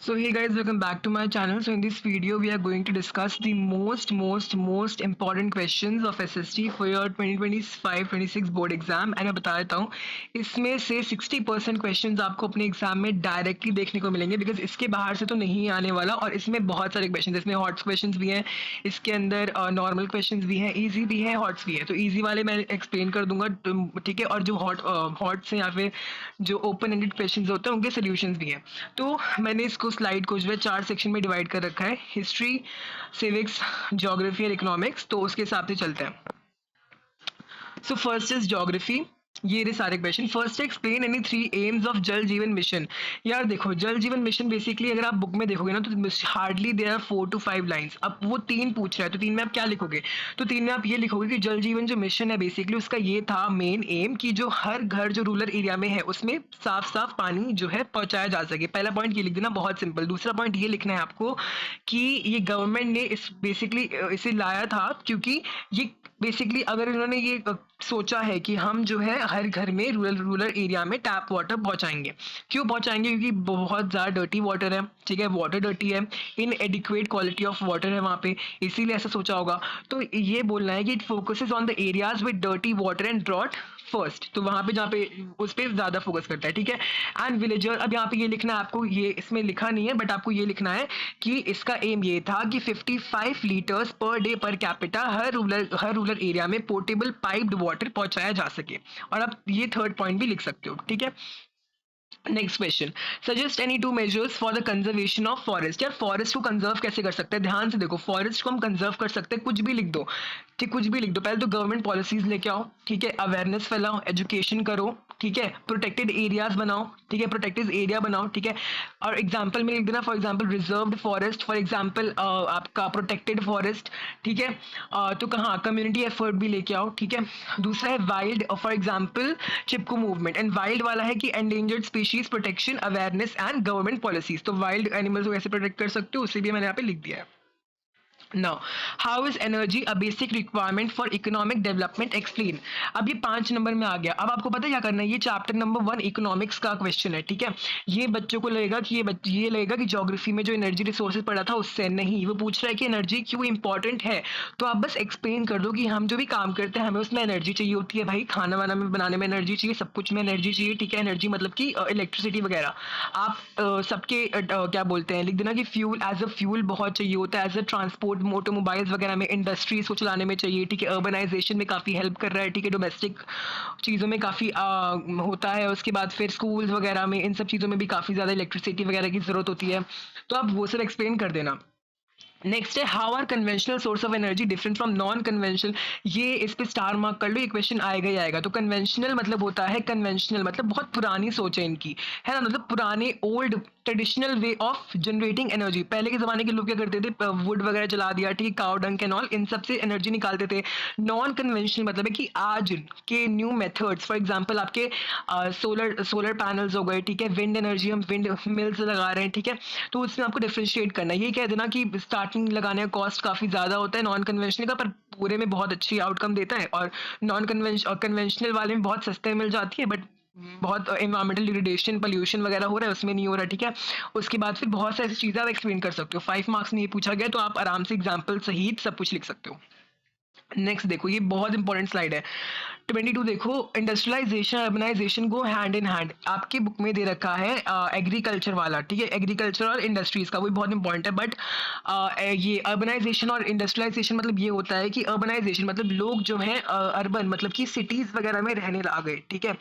So hey guys, welcome back to my channel. So in this video we are going to discuss the most important questions of SST for your 2025-26 board exam. And मैं बता देता हूँ इसमें से 60% questions आपको अपने exam में directly देखने को मिलेंगे, बिकॉज इसके बाहर से तो नहीं आने वाला। और इसमें बहुत सारे क्वेश्चन, इसमें हॉट्स क्वेश्चंस भी हैं, इसके अंदर नॉर्मल क्वेश्चंस भी हैं, इजी भी है, हॉट्स भी है। तो इजी वाले मैं एक्सप्लेन कर दूंगा, ठीक है। और जो हॉट्स हैं या फिर जो ओपन एंडेड क्वेश्चन होते हैं उनके सोल्यूशंस भी हैं। तो मैंने इसको स्लाइड को जो है 4 सेक्शन में डिवाइड कर रखा है, हिस्ट्री, सिविक्स, ज्योग्राफी और इकोनॉमिक्स। तो उसके हिसाब से चलते हैं। So first is geography. ये रहे सारे question. First, explain any 3 AIIMS of जल जीवन मिशन। यार देखो, जल जीवन मिशन बेसिकली अगर आप बुक में देखोगे ना तो hardly there are 4 to 5 lines. अब वो 3 पूछ रहा है तो 3 में आप क्या लिखोगे? तो 3 में आप ये लिखोगे कि जल जीवन जो मिशन है बेसिकली उसका ये था मेन एम कि जो हर घर जो रूरल एरिया में है उसमें साफ साफ पानी जो है पहुंचाया जा सके। पहला पॉइंट ये लिख देना, बहुत सिंपल। दूसरा पॉइंट ये लिखना है आपको कि ये गवर्नमेंट ने इस बेसिकली इसे लाया था क्योंकि ये बेसिकली अगर इन्होंने ये सोचा है कि हम जो है हर घर में रूरल एरिया में टैप वाटर पहुंचाएंगे। क्यों पहुंचाएंगे? क्योंकि बहुत ज़्यादा डर्टी वाटर है, ठीक है, वाटर डर्टी है, इन एडिक्वेट क्वालिटी ऑफ वाटर है वहाँ पे, इसीलिए ऐसा सोचा होगा। तो ये बोलना है कि it focuses on the areas with dirty water and drought first. तो वहाँ पे जहाँ पे उस पर ज़्यादा फोकस करता है, ठीक है। एंड विलेजर, अब यहाँ पे ये लिखना है आपको, ये इसमें लिखा नहीं है बट आपको ये लिखना है कि इसका एम ये था कि 55 litres per day per capita हर रूरल एरिया में पोर्टेबल पाइप्ड वाटर पहुंचाया जा सके। और आप ये थर्ड पॉइंट भी लिख सकते हो, ठीक है। Next question, suggest any 2 measures for the conservation of forest. यार फॉरेस्ट को कंजर्व कैसे कर सकते हैं? ध्यान से देखो, फॉरेस्ट को हम कंजर्व कर सकते हैं, कुछ भी लिख दो, ठीक, कुछ भी लिख दो। पहले तो गवर्नमेंट पॉलिसीज लेके आओ, ठीक है, अवेयरनेस फैलाओ, एजुकेशन करो, ठीक है, प्रोटेक्टेड एरियाज बनाओ, ठीक है, प्रोटेक्टेड एरिया बनाओ, ठीक है। और एग्जाम्पल में लिख देना, for example reserved forest, for example आपका प्रोटेक्टेड फॉरेस्ट, ठीक है। तो कहाँ कम्युनिटी एफर्ट भी लेके आओ, ठीक है। दूसरा है wild, for example Chipko movement. And wild वाला है कि endangered species protection awareness and government policies. तो वाइल्ड एनिमल्स को कैसे प्रोटेक्ट कर सकते हो उसे भी मैंने यहाँ पे लिख दिया है। Now, how is energy a basic requirement for economic development? Explain. अब ये 5 नंबर में आ गया। अब आपको पता है क्या करना है? ये चैप्टर नंबर 1 इकोनॉमिक्स का क्वेश्चन है, ठीक है। ये बच्चों को लगेगा कि ये लगेगा कि ज्योग्राफी में जो एनर्जी रिसोर्सेज पढ़ा था उससे नहीं, वो पूछ रहा है कि एनर्जी क्यों इंपॉर्टेंट है। तो आप बस एक्सप्लेन कर दो कि हम जो भी काम करते हैं हमें उसमें एनर्जी चाहिए होती है। भाई खाना वाना में बनाने में एनर्जी चाहिए, सब कुछ में एनर्जी चाहिए, ठीक है। एनर्जी मतलब कि इलेक्ट्रिसिटी वगैरह। आप सबके क्या बोलते हैं, लिख देना कि फ्यूल, एज अ फ्यूल बहुत चाहिए होता है, एज अ ट्रांसपोर्ट, ऑटोमोबाइल्स वगैरह में, इंडस्ट्रीज को चलाने में चाहिए, ठीक है। अर्बनाइजेशन में काफ़ी हेल्प कर रहा है, ठीक है। डोमेस्टिक चीज़ों में काफ़ी होता है। उसके बाद फिर स्कूल्स वगैरह में, इन सब चीज़ों में भी काफ़ी ज़्यादा इलेक्ट्रिसिटी वगैरह की ज़रूरत होती है। तो आप वो सब एक्सप्लेन कर देना। नेक्स्ट है, how are conventional source of energy different from non conventional. ये इस पे स्टार मार्क कर लो, ये क्वेश्चन आएगा ही आएगा। तो कन्वेंशनल मतलब होता है, कन्वेंशनल मतलब बहुत पुरानी सोच है इनकी, है ना, मतलब पुराने old traditional way of generating energy. पहले के जमाने के लोग क्या करते थे, वुड वगैरह जला दिया, ठीक है, काउ डंग एंड ऑल, इन सब से एनर्जी निकालते थे। नॉन कन्वेंशनल मतलब है कि आज के न्यू मेथड्स, फॉर एग्जांपल आपके सोलर पैनल्स हो गए, ठीक है, विंड एनर्जी, हम विंड मिल्स लगा रहे हैं, ठीक है। तो उसमें आपको डिफ्रेंशिएट करना है। ये कह देना कि स्टार्टिंग लगाने का कॉस्ट काफ़ी ज़्यादा होता है नॉन कन्वेंशनल का, पर पूरे में बहुत अच्छी आउटकम देता है। और नॉन कन्वेंशनल वाले में बहुत सस्ते मिल जाती है, बट बहुत एनवायरमेंटल डिग्रेडेशन, पोल्यूशन वगैरह हो रहा है, उसमें नहीं हो रहा, ठीक है। उसके बाद फिर बहुत सारी चीज़ें आप एक्सप्लेन कर सकते हो। 5 मार्क्स में ये पूछा गया तो आप आराम से एग्जाम्पल सहित सब कुछ लिख सकते हो। नेक्स्ट देखो, ये बहुत इंपॉर्टेंट स्लाइड है। 22 देखो, industrialisation urbanisation go hand in hand. आपकी बुक में दे रखा है एग्रीकल्चर वाला, ठीक है, एग्रीकल्चर और इंडस्ट्रीज का, वो भी बहुत इंपॉर्टेंट है। बट ये अर्बनाइजेशन और इंडस्ट्रियलाइजेशन मतलब ये होता है कि अर्बनाइजेशन मतलब लोग जो है अर्बन मतलब कि सिटीज वगैरह में रहने आ गए, ठीक है।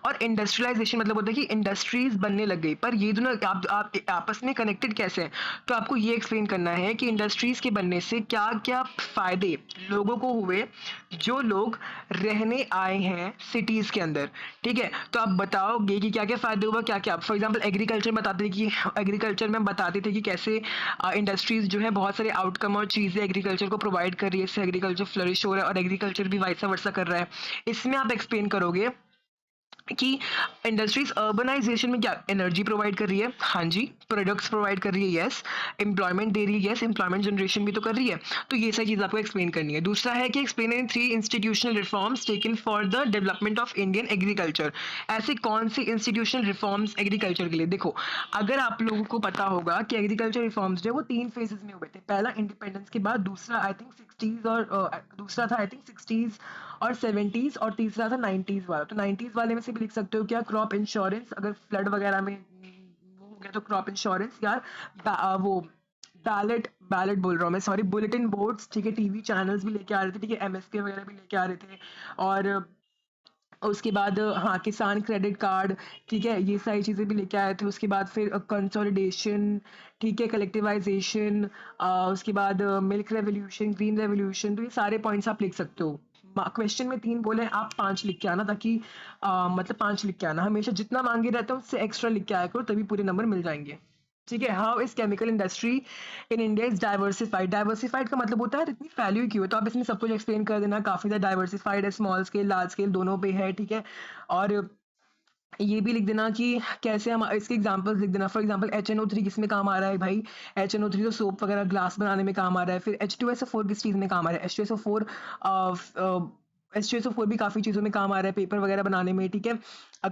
और इंडस्ट्रियलाइजेशन मतलब होता है कि इंडस्ट्रीज बनने लग गई। पर ये दोनों आप आपस में कनेक्टेड कैसे हैं? तो आपको ये एक्सप्लेन करना है कि इंडस्ट्रीज के बनने से क्या क्या फायदे लोगों को हुए, जो लोग रहने आए हैं सिटीज के अंदर, ठीक है। तो आप बताओगे कि क्या क्या फायदे हुआ, क्या क्या। फॉर एग्जांपल एग्रीकल्चर बताते थे कि एग्रीकल्चर में बताते थे कि कैसे इंडस्ट्रीज जो है बहुत सारे आउटकम और चीज़ें एग्रीकल्चर को प्रोवाइड कर रही है, इससे एग्रीकल्चर फ्लरिश हो रहा है और एग्रीकल्चर भी वाइसा वर्सा कर रहा है। इसमें आप एक्सप्लेन करोगे कि इंडस्ट्रीज अर्बनाइजेशन में क्या एनर्जी प्रोवाइड कर रही है, हाँ जी, प्रोडक्ट्स प्रोवाइड कर रही है, यस, एम्प्लॉयमेंट दे रही है, यस, एम्प्लॉयमेंट जनरेशन भी तो कर रही है। तो ये सारी चीज़ आपको एक्सप्लेन करनी है। दूसरा है कि explain in 3 institutional reforms taken for the development of Indian agriculture. ऐसे कौन सी इंस्टीट्यूशनल रिफॉर्म्स एग्रीकल्चर के लिए? देखो, अगर आप लोगों को पता होगा कि एग्रीकल्चर रिफॉर्म्स जो है वो 3 फेजेस में हुए थे। पहला इंडिपेंडेंस के बाद, दूसरा आई थिंक 60s और दूसरा था आई थिंक 60s और 70s, और तीसरा था 90s वाला। तो 90s वाले में से भी लिख सकते हो क्या, क्रॉप इंश्योरेंस, अगर फ्लड वगैरह में वो हो गया तो क्रॉप इंश्योरेंस, यार वो बैलेट बैलेट बोल रहा हूँ मैं, सॉरी, बुलेटिन बोर्ड्स, ठीक है, टीवी चैनल्स भी लेके आ रहे थे, ठीक है, एमएसके वगैरह भी लेके आ रहे थे। और उसके बाद हाँ, किसान क्रेडिट कार्ड, ठीक है, ये सारी चीज़ें भी लेके आए थे। उसके बाद फिर कंसोलिडेशन, ठीक है, कलेक्टिवाइजेशन, उसके बाद मिल्क रेवोल्यूशन, ग्रीन रेवोल्यूशन। तो ये सारे पॉइंट्स आप लिख सकते हो। क्वेश्चन में 3 बोले, आप 5 लिख के आना, ताकि मतलब 5 लिख के आना, हमेशा जितना मांगे रहता है उससे एक्स्ट्रा लिख के आया करो, तभी पूरे नंबर मिल जाएंगे। ठीक है। How is chemical industry in India is diversified? Diversified का मतलब होता है इतनी फैली हुई क्यों है, तो आप इसमें सब कुछ एक्सप्लेन कर देना। काफी ज्यादा डाइवर्सिफाइड है, स्मॉल स्केल लार्ज स्केल दोनों पे है, ठीक है। और ये भी लिख देना कि कैसे हम इसके एग्जांपल्स लिख देना। फॉर एग्जांपल HNO3 किस में काम आ रहा है भाई? HNO3 तो सोप वगैरह ग्लास बनाने में काम आ रहा है। फिर H2SO4 किस चीज़ में काम आ रहा है? H2SO4 भी काफ़ी चीज़ों में काम आ रहा है, पेपर वगैरह बनाने में, ठीक है,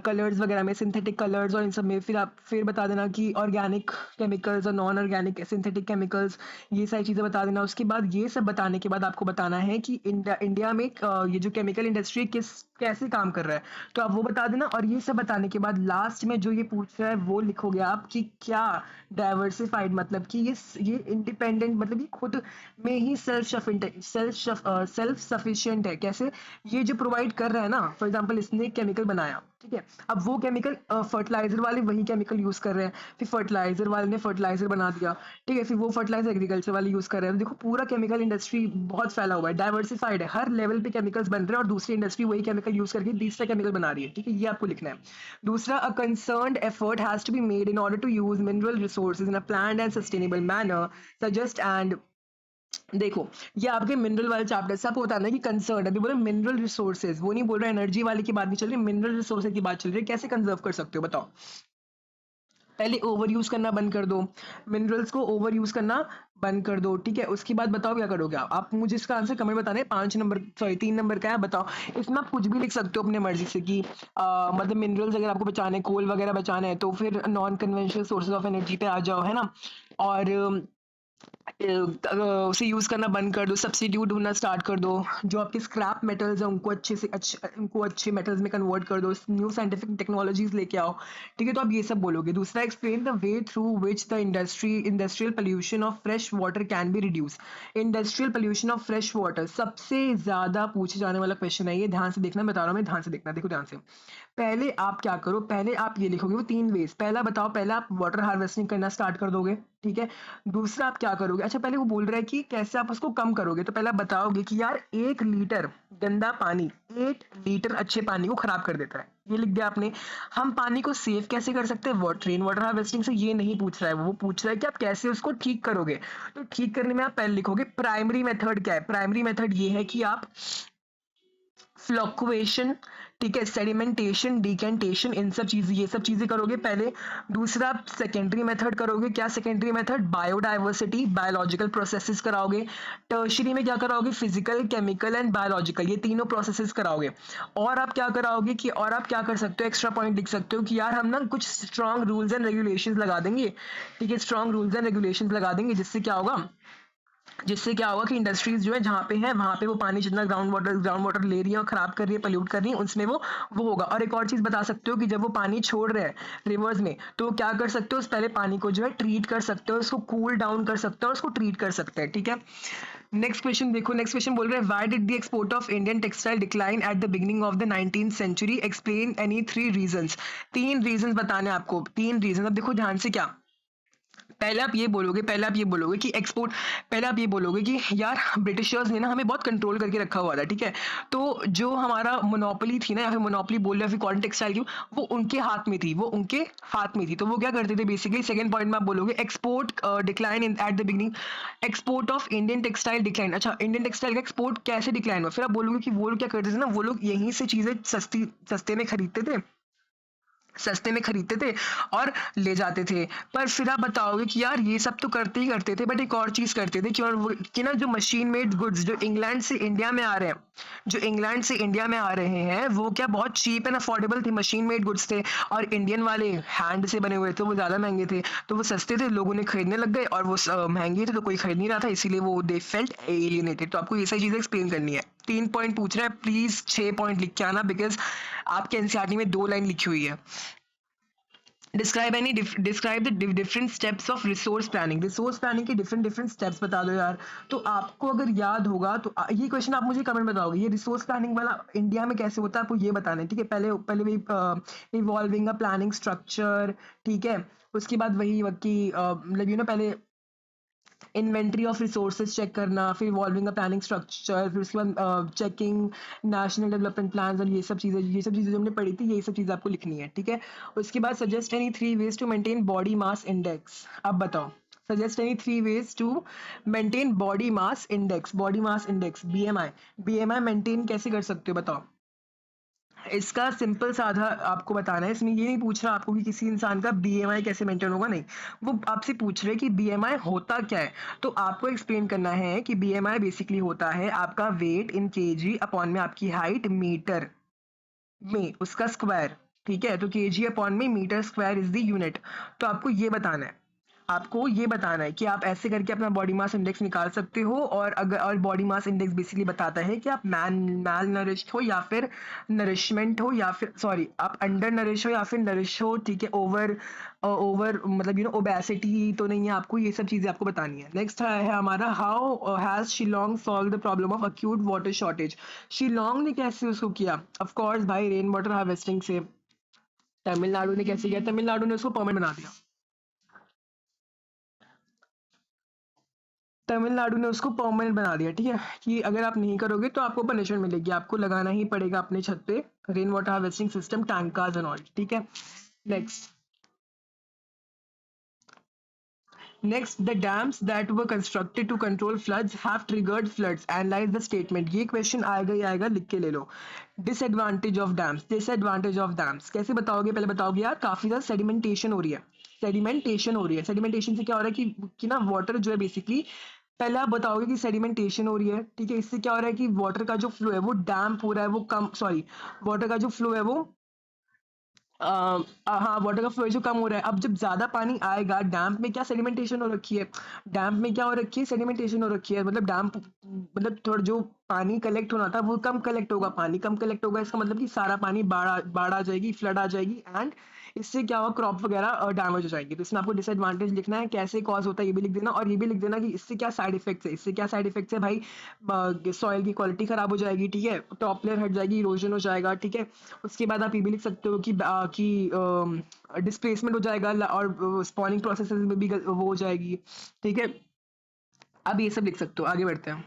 कलर्स वगैरह में, सिंथेटिक कलर्स और इन सब में। फिर आप फिर बता देना कि ऑर्गेनिक केमिकल्स और नॉन ऑर्गेनिक सिंथेटिक केमिकल्स, ये सारी चीज़ें बता देना। उसके बाद ये सब बताने के बाद आपको बताना है कि इंडिया में ये जो केमिकल इंडस्ट्री किस कैसे काम कर रहा है, तो आप वो बता देना। और ये सब बताने के बाद लास्ट में जो ये पूछ रहा है वो लिखोगे आप कि क्या डाइवर्सिफाइड मतलब कि ये इंडिपेंडेंट, मतलब ये खुद में ही सेल्फ सफिशिएंट है। कैसे? ये जो प्रोवाइड कर रहा है ना, फॉर एग्जांपल इसने एक केमिकल बनाया, ठीक है, अब वो केमिकल फर्टिलाइजर वाले वही केमिकल यूज कर रहे हैं, फिर फर्टिलाइजर वाले ने फर्टिलाइजर बना दिया, ठीक है, फिर वो फर्टिलाइजर एग्रीकल्चर वाले यूज कर रहे हैं। तो देखो, पूरा केमिकल इंडस्ट्री बहुत फैला हुआ है, डाइवर्सिफाइड है, हर लेवल पे केमिकल्स बन रहे हैं और दूसरी इंडस्ट्री वही केमिकल यूज करके तीसरा केमिकल बना रही है, ठीक है, ये आपको लिखना है। दूसरा, a concerned effort has to be made in order to use mineral resources in a planned and sustainable manner, suggest and. देखो, ये आपके मिनरल वाले चैप्टर से आपको बताना है कि कंसर्न, अभी बोले मिनरल रिसोर्सेज, वो नहीं बोल रहा एनर्जी वाले की बात नहीं चल रही, मिनरल रिसोर्सेज की बात चल रही है। कैसे कंजर्व कर सकते हो बताओ? पहले ओवर यूज करना बंद कर दो, मिनरल्स को ओवर यूज करना बंद कर दो, ठीक है। उसके बाद बताओ क्या करोगे आप मुझे इसका आंसर कमेंट बताना है। 5 नंबर, सॉरी 3 नंबर का है, बताओ। इसमें आप कुछ भी लिख सकते हो अपने मर्जी से कि मतलब मिनरल्स अगर आपको बचाने, कोल वगैरह बचाना है, तो फिर non conventional sources of energy पे आ जाओ, है ना। और उसे यूज़ करना बंद कर दो, सब्स्टिट्यूट ढूंढना स्टार्ट कर दो, जो आपके स्क्रैप मेटल्स हैं उनको अच्छे मेटल्स में कन्वर्ट कर दो, न्यू साइंटिफिक टेक्नोलॉजीज लेके आओ, ठीक है। तो आप ये सब बोलोगे। दूसरा, explain the way through which the industrial pollution of fresh water can be reduce. Industrial pollution of fresh water सबसे ज्यादा पूछे जाने वाला क्वेश्चन है ये, ध्यान से देखना, बता रहा हूँ मैं, ध्यान से देखना, देखो ध्यान से। पहले आप क्या करो, पहले आप ये लिखोगे, वो 3 वेज। पहला बताओ, पहला आप वाटर हार्वेस्टिंग करना स्टार्ट कर दोगे, ठीक है। दूसरा आप क्या करोगे, अच्छा पहले वो बोल रहा है कि कैसे आप उसको कम करोगे, तो पहला बताओगे कि यार 1 लीटर गंदा पानी 8 लीटर अच्छे पानी को खराब कर देता है, ये लिख दिया आपने। हम पानी को सेव कैसे कर सकते हैं? रेन वाटर हार्वेस्टिंग से। ये नहीं पूछ रहा है, वो पूछ रहा है कि आप कैसे उसको ठीक करोगे। तो ठीक करने में आप पहले लिखोगे प्राइमरी मेथड क्या है। प्राइमरी मेथड ये है कि आप फ्लक्चुएशन, ठीक है, सेडिमेंटेशन, डिकेंटेशन, इन सब चीज, ये सब चीजें करोगे पहले। दूसरा, सेकेंडरी मेथड करोगे। क्या secondary method? Biodiversity, biological processes कराओगे। टर्शरी में क्या कराओगे? फिजिकल, केमिकल एंड बायोलॉजिकल, ये तीनों प्रोसेसेस कराओगे। और आप क्या कराओगे कि, और आप क्या कर सकते हो, एक्स्ट्रा पॉइंट लिख सकते हो कि यार हम ना कुछ स्ट्रॉन्ग रूल्स एंड रेगुलेशंस लगा देंगे, ठीक है, स्ट्रॉन्ग रूल्स एंड रेगुलेशंस लगा देंगे, जिससे क्या होगा, जिससे क्या होगा कि इंडस्ट्रीज जो है जहाँ पे है वहां पे वो पानी जितना ग्राउंड वाटर ले रही है और खराब कर रही है, पोल्यूट कर रही है, उसमें वो होगा। और एक और चीज बता सकते हो कि जब वो पानी छोड़ रहे हैं रिवर्स में, तो क्या कर सकते हो, उस पहले पानी को जो है ट्रीट कर सकते हो, उसको कूल डाउन कर सकते हो और उसको ट्रीट कर सकते हैं, ठीक है। नेक्स्ट क्वेश्चन देखो, नेक्स्ट क्वेश्चन बोल रहे हैं why did the export of Indian textile decline at the beginning of the 19th century, explain any 3 reasons. 3 reasons बताने आपको, 3 रीजन। अब देखो ध्यान से, क्या पहले आप ये बोलोगे कि एक्सपोर्ट, पहले आप ये बोलोगे कि यार ब्रिटिशर्स ने ना हमें बहुत कंट्रोल करके रखा हुआ था, ठीक है। तो जो हमारा मोनोपोली थी ना, या फिर मोनोपोली बोल रहे हैं, फिर कॉटन टेक्सटाइल की, वो उनके हाथ में थी, वो उनके हाथ में थी। तो वो क्या करते थे बेसिकली, सेकंड पॉइंट में आप बोलोगे export decline in eight the beginning, export of Indian textile decline. अच्छा, इंडियन टेक्सटाइल का एक्सपोर्ट कैसे डिक्लाइन हुआ? फिर आप बोलोगे कि वो लोग क्या करते थे ना, वो लोग यहीं से चीजें सस्ते में खरीदते थे सस्ते में खरीदते थे और ले जाते थे। पर फिर आप बताओगे कि यार ये सब तो करते ही करते थे, बट एक और चीज़ करते थे कि और वो कि ना जो मशीन मेड गुड्स जो इंग्लैंड से इंडिया में आ रहे हैं, जो इंग्लैंड से इंडिया में आ रहे हैं वो क्या बहुत चीप एंड अफोर्डेबल थे, मशीन मेड गुड्स थे। और इंडियन वाले हैंड से बने हुए थे, वो ज़्यादा महंगे थे, तो वो सस्ते थे, लोगों ने खरीदने लग गए, और वो महंगे थे तो कोई खरीद नहीं रहा था, इसीलिए वो दे फेल्ट एलियनेटेड। तो आपको ये सारी चीज़ें एक्सप्लेन करनी है। 3 पॉइंट पूछ रहा है, प्लीज़ 6 पॉइंट लिख के आना, बिकॉज आपके एनसीईआरटी में 2 लाइन लिखी हुई है। describe the different steps of resource planning के different steps बता दो यार। तो आपको अगर याद होगा तो ये क्वेश्चन आप मुझे कमेंट बताओगे, ये रिसोर्स प्लानिंग वाला इंडिया में कैसे होता है, आपको ये बताना है, ठीक है। पहले पहले वही इवॉल्विंग अ प्लानिंग स्ट्रक्चर, ठीक है। उसके बाद वही कि मतलब पहले इन्वेंट्री ऑफ रिसोर्सेज चेक करना, फिर इवॉल्विंग अ प्लानिंग स्ट्रक्चर, फिर उसके बाद चेकिंग नेशनल डेवलपमेंट प्लान्स, और ये सब चीज़ें जो हमने पढ़ी थी, यही सब चीज़ें आपको लिखनी है, ठीक है। उसके बाद suggest any 3 ways to maintain body mass index. अब बताओ, suggest any 3 ways to maintain body mass index BMI maintain कैसे कर सकते हो, बताओ। इसका सिंपल साधा आपको बताना है, इसमें ये नहीं पूछ रहा आपको कि किसी इंसान का बीएमआई कैसे मेंटेन होगा, नहीं, वो आपसे पूछ रहे कि बीएमआई होता क्या है। तो आपको एक्सप्लेन करना है कि बीएमआई बेसिकली होता है आपका वेट इन केजी अपॉन में आपकी हाइट मीटर में उसका स्क्वायर, ठीक है। तो केजी अपॉन में metre square is the unit. तो आपको ये बताना है, आपको ये बताना है कि आप ऐसे करके अपना बॉडी मास इंडेक्स निकाल सकते हो। और अगर और बॉडी मास इंडेक्स बेसिकली बताता है कि आप मैल नरिश्ड हो या फिर नरिशमेंट हो, या फिर सॉरी आप अंडर नरिश हो या फिर नरिश हो, ठीक है। ओवर ओवर मतलब ओबेसिटी तो नहीं है, आपको ये सब चीज़ें आपको बतानी है। नेक्स्ट है हमारा, how has Shillong solve the problem of acute water shortage. Shillong ने कैसे उसको किया, ऑफ कोर्स भाई रेन वाटर हार्वेस्टिंग से। तमिलनाडु ने कैसे किया, तमिलनाडु ने उसको परमानेंट बना दिया, तमिलनाडु ने उसको परमानेंट बना दिया, ठीक है। कि अगर आप नहीं करोगे तो आपको पनिशमेंट मिलेगी, आपको लगाना ही पड़ेगा अपने छत पे rain water harvesting system, tankers and all, ठीक है। Next next the dams that were constructed to control floods have triggered floods, analyse the statement. ये क्वेश्चन आएगा ही आएगा, लिख के ले लो। डिसएडवांटेज ऑफ डैम्स कैसे बताओगे, पहले बताओगे यार काफी ज्यादा सेडिमेंटेशन हो रही है, सेडिमेंटेशन से क्या हो रहा है कि ना वाटर जो है बेसिकली, पहले आप बताओगे कि सेडिमेंटेशन हो रही है, ठीक है। इससे क्या हो रहा है कि वाटर का जो फ्लो है वो डैम्प हो रहा है, वो कम, सॉरी, वाटर का जो फ्लो है वो हाँ, वाटर का फ्लो जो कम हो रहा है। अब जब ज्यादा पानी आएगा, डैम्प में क्या सेडिमेंटेशन हो रखी है, डैम्प में क्या हो रखी है, सेडिमेंटेशन हो रखी है, मतलब डैम्प मतलब थोड़ा जो पानी कलेक्ट होना था वो कम कलेक्ट होगा, पानी कम कलेक्ट होगा, इसका मतलब कि सारा पानी बाढ़ आ जाएगी, फ्लड आ जाएगी, एंड इससे क्या होगा, क्रॉप वगैरह डैमेज हो जाएगी। तो इसमें आपको डिसएडवांटेज लिखना है, कैसे कॉज होता है ये भी लिख देना, और ये भी लिख देना कि इससे क्या साइड इफेक्ट्स है, इससे क्या साइड इफेक्ट्स है भाई, सॉइल की क्वालिटी खराब हो जाएगी, ठीक है, टॉप लेयर हट जाएगी, इरोजन हो जाएगा, ठीक है। उसके बाद आप ये भी लिख सकते हो कि डिस्प्लेसमेंट हो जाएगा, और स्पॉनिंग प्रोसेस में भी वो हो जाएगी, ठीक है। अब ये सब लिख सकते हो, आगे बढ़ते हैं।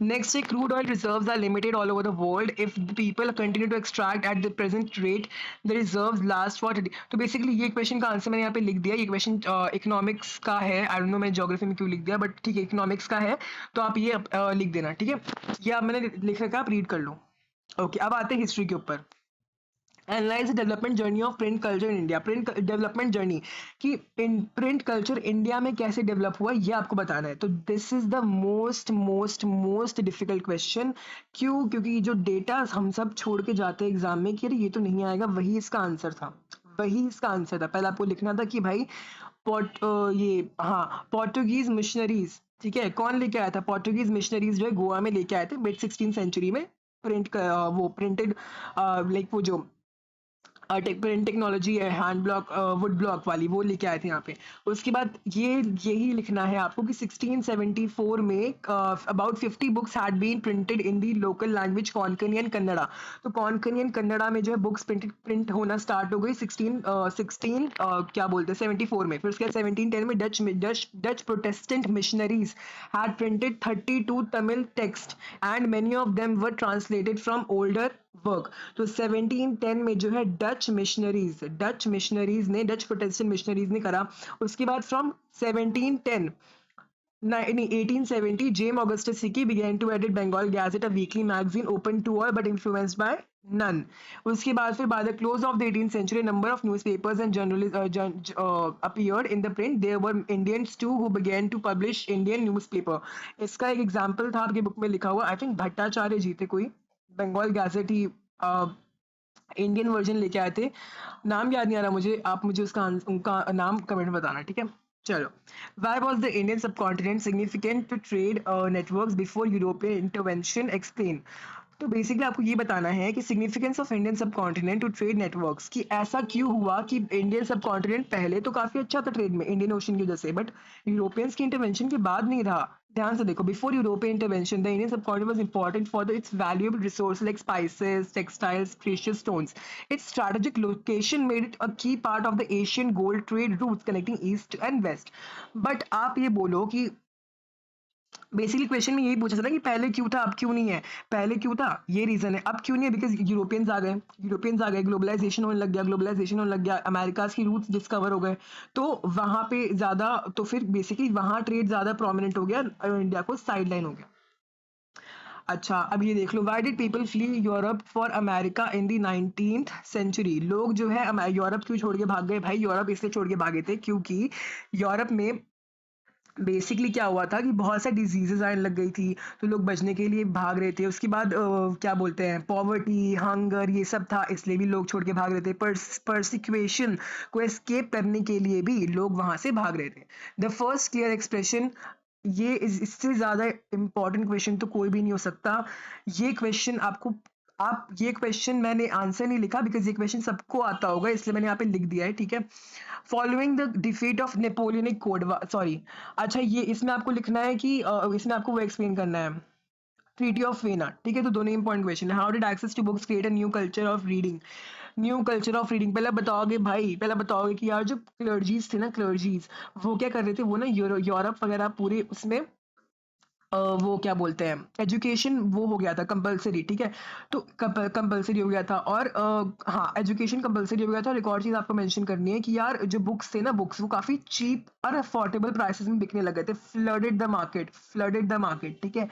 Next, crude oil reserves are limited all over the world. If the people continue to extract at the present rate, the reserves last for. तो बेसिकली ये क्वेश्चन का आंसर मैंने यहाँ पे लिख दिया। ये क्वेश्चन इकोनॉमिक्स का है, आई डोंट नो मैं ज्योग्राफी में क्यों लिख दिया, बट ठीक है, इकोनॉमिक्स का है, तो आप ये लिख देना, ठीक है। ये आप मैंने लिख रखा, आप रीड कर लो। ओके, अब आते हैं हिस्ट्री के ऊपर। Analyse the development journey of print culture in India. Print development journey कि प्रिंट कल्चर इंडिया में कैसे डेवलप हुआ, ये आपको बताना है। तो this is the most difficult question. क्यों, क्योंकि जो डेटा हम सब छोड़ के जाते हैं एग्जाम में कि अरे ये तो नहीं आएगा, वही इसका आंसर था, वही इसका आंसर था। पहले आपको लिखना था कि भाई ये हाँ, पोर्टुगीज मिशनरीज, ठीक है, कौन लेके आया था, पोर्टुगीज मिशनरीज जो है गोवा में लेके आए थे मिड 16th सेंचुरी में। वो प्रिंटेड लाइक वो जो प्रिंट टेक्नोलॉजी है, हैंड ब्लॉक वुड ब्लॉक वाली, वो लेके आए थे यहाँ पे। उसके बाद यही लिखना है आपको कि 1674 में about 50 books had been printed in the local language Konkani and Kannada. तो कोंकणी एंड कन्नड़ा में जो है बुक्स प्रिंट होना स्टार्ट हो गई 16 क्या बोलते हैं 74 में। फिर उसके बाद 1710 में Dutch Protestant missionaries had printed 32 Tamil text and many of them were translated from older work. तो 1710 में जो है डच प्रोटेस्टेंट मिशनरीज ने करा। उसके बाद फ्रॉम 1710 नहीं 1870 जेम ऑगस्टस सिकी began to edit Bengal Gazette, a weekly magazine open to all but influenced by None. उसके बाद फिर by the close of the 18th century, number of newspapers and journalists appeared in the print. There were Indians too who began to publish Indian newspaper. इसका एक example था आपके book में लिखा हुआ, आई थिंक भट्टाचार्य जी थे कोई, बंगाल गैजेट ही Indian version लेके आए थे, नाम याद नहीं आ रहा मुझे, आप मुझे उनका नाम कमेंट में बताना, ठीक है। चलो, why was the Indian subcontinent significant to trade networks before European intervention? Explain. तो बेसिकली आपको ये बताना है कि सिग्निफिकेंस ऑफ इंडियन सब कॉन्टिनेंट टू ट्रेड नेटवर्क्स, कि ऐसा क्यों हुआ कि इंडियन सब कॉन्टिनेंट पहले तो काफी अच्छा था ट्रेड में इंडियन ओशन की वजह से, बट यूरोपियंस की इंटरवेंशन के बाद नहीं रहा। ध्यान से देखो, before European intervention the Indian subcontinent was important for the its valuable resource like spices, textiles, precious stones. Its strategic location made it a key part of the Asian gold trade routes connecting east and west. But आप ये बोलो कि basically question में यही पूछा था ना कि पहले क्यों था अब क्यों नहीं है, पहले क्यों था ये रीजन है, अब क्यों नहीं है, बिकॉज यूरोपियंस आ गए, ग्लोबलाइजेशन होने लग गया, अमेरिकाज की रूट्स डिस्कवर हो गए, तो वहां पे ज्यादा, तो फिर बेसिकली वहां ट्रेड ज्यादा प्रोमिनेंट हो गया, इंडिया को साइड लाइन हो गया। अच्छा, अब ये देख लो, why did people flee Europe for America in the 19th century? लोग जो है यूरोप क्यों छोड़ के भाग गए? भाई यूरोप इसलिए छोड़ के भागे थे क्योंकि यूरोप में बेसिकली क्या हुआ था कि बहुत सारी डिजीजेस आने लग गई थी, तो लोग बचने के लिए भाग रहे थे। उसके बाद क्या बोलते हैं, पॉवर्टी, हंगर, ये सब था, इसलिए भी लोग छोड़ के भाग रहे थे। परसिक्वेशन को एस्केप करने के लिए भी लोग वहां से भाग रहे थे। द फर्स्ट क्लियर एक्सप्रेशन, ये इससे ज्यादा इंपॉर्टेंट क्वेश्चन तो कोई भी नहीं हो सकता। ये क्वेश्चन आपको, आप ये क्वेश्चन मैंने आंसर नहीं लिखा बिकॉज ये क्वेश्चन सबको आता होगा, इसलिए मैंने यहाँ पे लिख दिया है, ठीक है। Following the defeat of Napoleonic code, sorry, अच्छा ये इसमें आपको लिखना है कि इसमें आपको वो एक्सप्लेन करना है, ट्रीटी ऑफ वेना, ठीक है। तो दोनों इंपॉर्टेंट क्वेश्चन है। How did access to books create a new culture of reading? New culture of reading, पहले बताओगे भाई, पहले बताओगे कि यार जो क्लर्जीज थे ना, क्लर्जीज वो क्या कर रहे थे, वो ना यूरोप वगैरह पूरे उसमें वो क्या बोलते हैं, एजुकेशन वो हो गया था कंपलसरी, ठीक है। तो कंपलसरी हो गया था, और हाँ, एजुकेशन कंपलसरी हो गया था। और एक और चीज आपको मेंशन करनी है कि यार जो बुक्स थे ना, बुक्स वो काफी चीप और अफोर्डेबल प्राइसेस में बिकने लगे थे। फ्लडेड द मार्केट, ठीक है।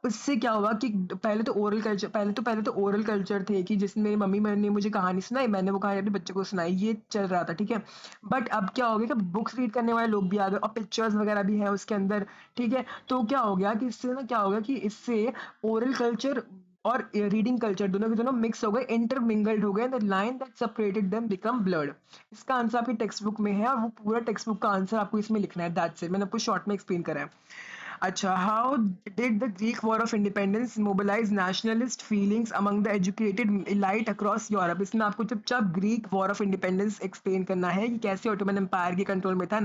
उससे क्या हुआ कि पहले तो ओरल कल्चर थे, कि जिसमें मेरी मम्मी ने मुझे कहानी सुनाई, मैंने वो कहानी अपने बच्चे को सुनाई, ये चल रहा था, ठीक है। बट अब क्या हो गया कि बुक्स रीड करने वाले लोग भी आ गए, और पिक्चर्स वगैरह भी है उसके अंदर, ठीक है। तो क्या हो गया कि इससे ना क्या हो गया कि इससे ओरल कल्चर और रीडिंग कल्चर दोनों के दोनों मिक्स हो गए, इंटरमिंगल्ड हो गए, the line that separated them become blurred. इसका आंसर आपकी टेक्स्ट बुक में है, और वो पूरा टेक्स्ट बुक का आंसर आपको इसमें लिखना है, दैट्स इट, मैंने आपको शॉर्ट में एक्सप्लेन करा है। अच्छा, how did the Greek war of independence mobilise nationalist feelings among the educated elite across Europe? इसमें आपको चुपचाप Greek war of independence explain करना है कि कैसे ऑटोमन एम्पायर के कंट्रोल में था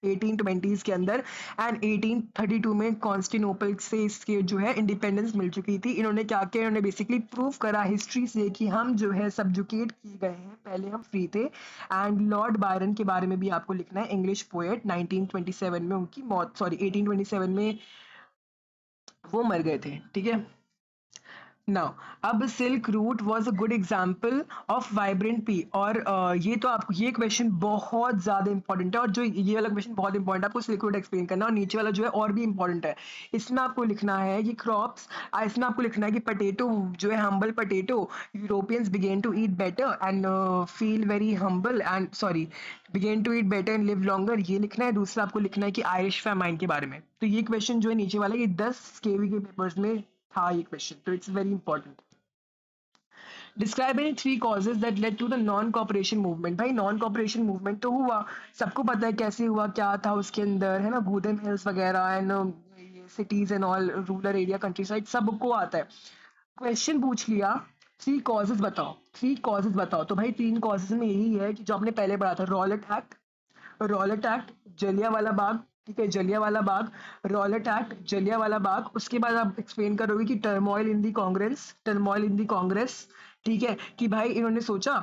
1820s के अंदर, एंड 1832 में कॉन्स्टेंटिनोपल से इसके जो है इंडिपेंडेंस मिल चुकी थी। इन्होंने क्या किया, इन्होंने बेसिकली प्रूव करा हिस्ट्री से कि हम जो है सब्जुकेट किए गए हैं, पहले हम फ्री थे। एंड लॉर्ड बायरन के बारे में भी आपको लिखना है, इंग्लिश पोएट, 1927 में उनकी मौत, सॉरी 1827 में वो मर गए थे, ठीक है। नाउ, अब silk route was a good example of vibrant P, और ये तो आपको, ये क्वेश्चन बहुत ज्यादा इंपॉर्टेंट है, और जो ये वाला क्वेश्चन बहुत इंपॉर्टेंट है, आपको सिल्क रूट एक्सप्लेन करना है, और नीचे वाला जो है और भी इंपॉर्टेंट है। इसमें आपको लिखना है कि क्रॉप्स, इसमें आपको लिखना है कि पटेटो जो है, humble potato, Europeans began to eat better and feel very humble and sorry began to eat better and live longer, ये लिखना है। दूसरा आपको लिखना है कि आयरिश फैमाइन के बारे में। तो ये क्वेश्चन जो है नीचे वाला, ये 10 केवी के पेपर्स में था ये क्वेश्चन, तो it's very important. Describe any 3 causes that led to the non cooperation movement. भाई नॉन कॉपरेशन मूवमेंट तो हुआ, सबको पता है कैसे हुआ, क्या था उसके अंदर, है ना, भूदन हिल्स वगैरह and cities and all, rural area, country side, सबको आता है। क्वेश्चन पूछ लिया, 3 कॉजेज बताओ, 3 कॉजेज बताओ, तो भाई 3 कॉजेज में यही है कि जो आपने पहले पढ़ा था, रॉलेट एक्ट, जलियांवाला बाग, ठीक है, जलियांवाला बाग, रॉलेट एक्ट, जलियांवाला बाग। उसके बाद आप एक्सप्लेन करोगे कि टर्मोइल इन दी कांग्रेस, ठीक है, कि भाई इन्होंने सोचा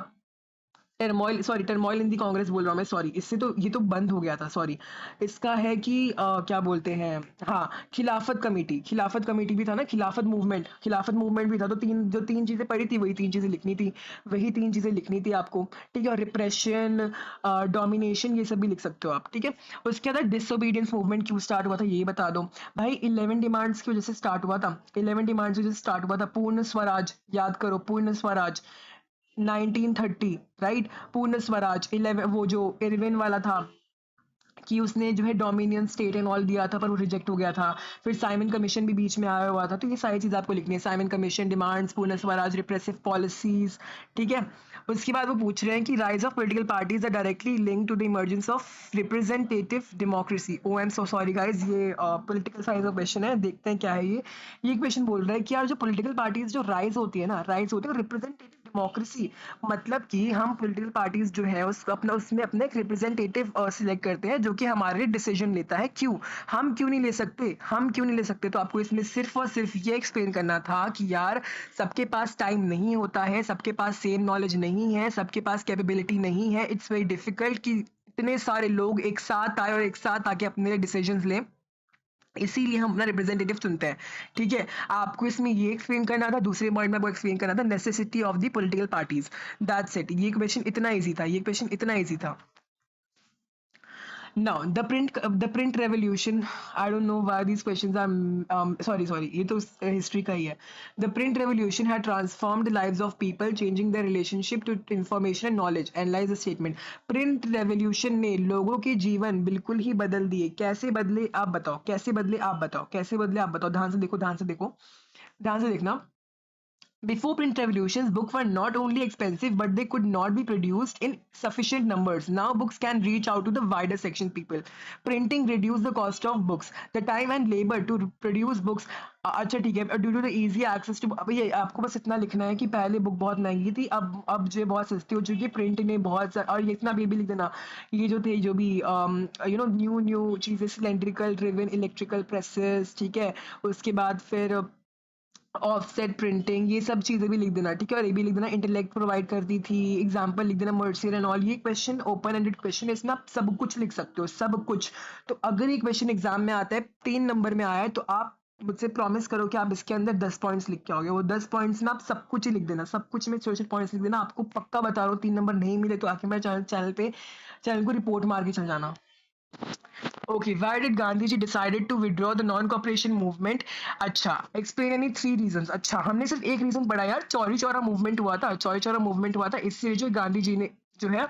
टर्मोइल इन दी कांग्रेस बोल रहा हूँ मैं, सॉरी, इससे तो ये तो बंद हो गया था, सॉरी। इसका है कि क्या बोलते हैं, हाँ, खिलाफत कमेटी भी था ना, खिलाफत मूवमेंट भी था। तो तीन चीजें पढ़ी थी, वही तीन चीजें लिखनी थी, आपको, ठीक है। और रिप्रेशन, डोमिनेशन, ये सब भी लिख सकते हो आप, ठीक है। उसके बाद डिसोबीडियंस मूवमेंट क्यों स्टार्ट हुआ था ये बता दो भाई। 11 डिमांड्स की वजह से स्टार्ट हुआ था, 11 डिमांड्स की वजह से स्टार्ट हुआ था। पूर्ण स्वराज, याद करो, पूर्ण स्वराज 1930, राइट। पूर्ण स्वराज 11, वो जो इरविन वाला था कि उसने जो है डोमिनियन स्टेट एंड ऑल दिया था, पर वो रिजेक्ट हो गया था। फिर साइमन कमीशन भी बीच में आया हुआ था। तो ये सारी चीज़ आपको लिखनी है, साइमन कमीशन, डिमांड्स, पूर्ण स्वराज, रिप्रेसिव पॉलिसीज, ठीक है। उसके बाद वो पूछ रहे हैं कि rise of political parties are directly link to the emergence of representative democracy. Oh I am so sorry guys, ये पॉलिटिकल साइंस का क्वेश्चन है, देखते हैं क्या है ये क्वेश्चन बोल रहा है कि यार जो पॉलिटिकल पार्टीज जो राइज होती है ना, राइज होती है रिप्रेजेंटेटिव डेमोक्रेसी, मतलब कि हम पॉलिटिकल पार्टीज जो है उस अपना उसमें अपने एक रिप्रेजेंटेटिव सिलेक्ट करते हैं जो कि हमारे डिसीजन लेता है। क्यों हम क्यों नहीं ले सकते, तो आपको इसमें सिर्फ और सिर्फ ये एक्सप्लेन करना था कि यार सबके पास टाइम नहीं होता है, सबके पास सेम नॉलेज नहीं है, सबके पास कैपेबिलिटी नहीं है। इट्स वेरी डिफिकल्ट कि इतने सारे लोग एक साथ आए और एक साथ आके अपने डिसीजंस लें, इसीलिए हम अपना रिप्रेजेंटेटिव चुनते हैं, ठीक है। आपको इसमें ये एक्सप्लेन करना था, दूसरे पॉइंट में आपको एक्सप्लेन करना था necessity of the political parties, that's it. ये क्वेश्चन इतना ईजी था। Now, the print revolution. I don't know why these questions are. Sorry. ये तो history का ही है. The print revolution had transformed the lives of people, changing their relationship to information and knowledge. Analyze the statement. Print revolution ने लोगों के जीवन बिल्कुल ही बदल दिए। कैसे बदले आप बताओ? ध्यान से देखना। Before print revolutions, books were not only expensive but they could not be produced in sufficient numbers. Now books can reach out to the wider section people. Printing reduced the cost of books. The time and labor to produce books. अच्छा ठीक है, due to the easy access to, अब ये आपको बस इतना लिखना है कि पहले बुक बहुत महंगी थी, अब जो बहुत सस्ती हो चुकी है। प्रिंट ने बहुत, और ये इतना भी लिख देना, ये जो थे जो भी न्यू चीजें, सिलेंड्रिकल ड्रिवन इलेक्ट्रिकल प्रेसेस, ठीक है। उसके बाद फिर ऑफसेट प्रिंटिंग, ये सब चीजें भी लिख देना, ठीक है। और ये भी लिख देना, इंटेलेक्ट प्रोवाइड करती थी, एग्जांपल लिख देना, मर्सियर एंड ऑल। ये क्वेश्चन ओपन एंडेड क्वेश्चन है, इसमें आप सब कुछ लिख सकते हो, सब कुछ। तो अगर ये क्वेश्चन एग्जाम में आता है, 3 नंबर में आया है, तो आप मुझसे प्रॉमिस करो कि आप इसके अंदर 10 पॉइंट्स लिख के आओगे। वो 10 पॉइंट्स में आप सब कुछ ही लिख देना, सब कुछ में छोटे छोटे पॉइंट्स लिख देना। आपको पक्का बता रहा हूँ, 3 नंबर नहीं मिले तो आके मेरे चैनल को रिपोर्ट मार के चल जाना। Okay, why did Gandhi ji decided to withdraw the non-cooperation movement? अच्छा, explain any 3 reasons. अच्छा, हमने सिर्फ एक रीजन पढ़ा यार, चौरी चौरा मूवमेंट हुआ था, इससे जो गांधी जी ने जो है